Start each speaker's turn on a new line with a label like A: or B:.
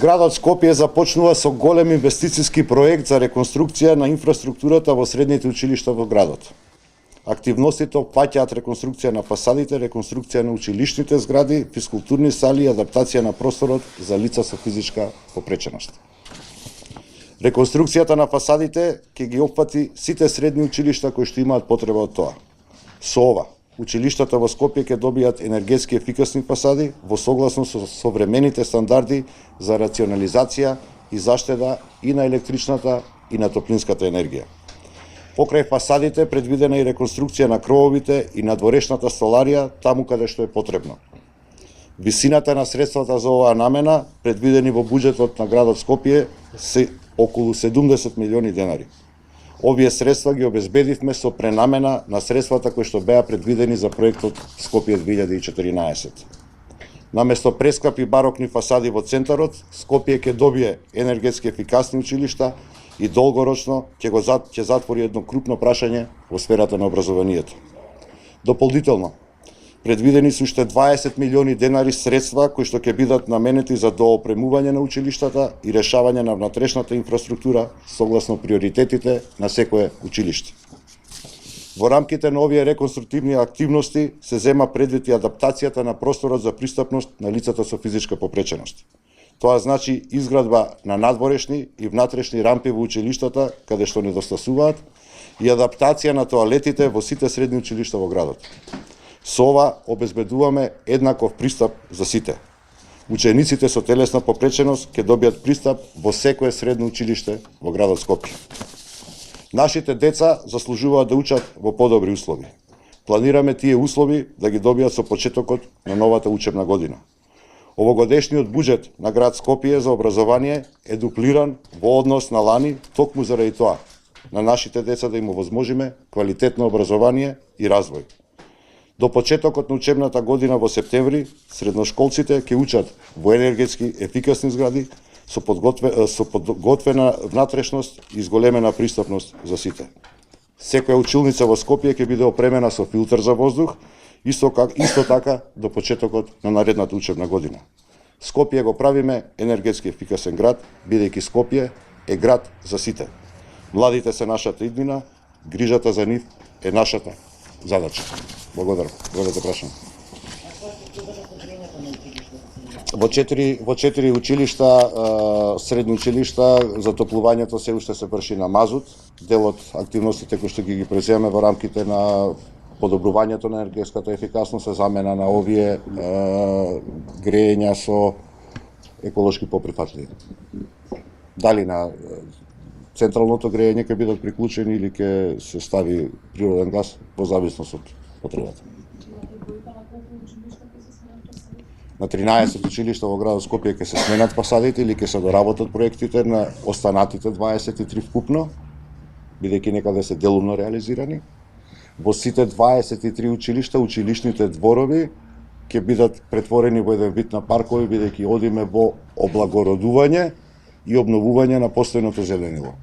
A: Градот Скопје започнува со голем инвестициски проект за реконструкција на инфраструктурата во средните училишта во градот. Активностите опфаќаат реконструкција на фасадите, реконструкција на училишните згради, физкултурни сали и адаптација на просторот за лица со физичка попреченост. Реконструкцијата на фасадите ќе ги опфати сите средни училишта кои што имаат потреба од тоа. Со ова, училиштата во Скопје ќе добијат енергетски ефикасни фасади во согласност со современите стандарди за рационализација и заштеда и на електричната и на топлинската енергија. Покрај фасадите предвидена и реконструкција на крововите и надворешната столарија таму каде што е потребно. Висината на средствата за оваа намена предвидени во буџетот на градот Скопје се околу 70 милиони денари. Овие средства ги обезбедивме со пренамена на средствата кои што беа предвидени за проектот Скопје 2014. Наместо прескапи барокни фасади во центарот, Скопје ќе добие енергетски ефикасни училишта и долгорочно ќе затвори едно крупно прашање во сферата на образованието. Дополнително, предвидени се уште 20 милиони денари средства кои што ќе бидат наменети за доопремување на училиштата и решавање на внатрешната инфраструктура согласно приоритетите на секое училиште. Во рамките на овие реконструктивни активности се зема предвид и адаптацијата на просторот за пристапност на лицата со физичка попреченост. Тоа значи изградба на надворешни и внатрешни рампи во училиштата каде што недостасуваат и адаптација на тоалетите во сите средни училишта во градот. Со ова обезбедуваме еднаков пристап за сите. Учениците со телесна попреченост ќе добијат пристап во секое средно училиште во градот Скопје. Нашите деца заслужуваат да учат во подобри услови. Планираме тие услови да ги добијат со почетокот на новата учебна година. Овогодишниот буџет на град Скопје за образование е дуплиран во однос на лани токму заради тоа, на нашите деца да им овозможиме квалитетно образование и развој. До почетокот на учебната година во септември, средношколците ќе учат во енергетски ефикасни згради со подготвена внатрешност и зголемена пристапност за сите. Секоја училница во Скопје ќе биде опремена со филтер за воздух, исто така до почетокот на наредната учебна година. Скопје го правиме енергетски ефикасен град, бидејќи Скопје е град за сите. Младите се нашата иднина, грижата за нив е нашата задача. Благодарам. Благодарам за прашање. Во 4 училишта, средни училишта, затоплувањето се уште се врши на мазут. Дел од активностите кои што ги преземаме во рамките на подобрувањето на енергетската ефикасност е замена на овие грејења со еколошки поприфатливи. Дали на централното грејење ќе бидат приклучени или ќе се стави природен газ во зависност од потребата. На 13 училишта во градот Скопје ќе се сменат фасадите или ќе се доработат проектите на останатите 23 вкупно, бидејќи некаде се делумно реализирани. Во сите 23 училишта, училишните дворови ќе бидат претворени во еден вид на паркови, бидејќи одиме во облагородување и обновување на постојното зеленило.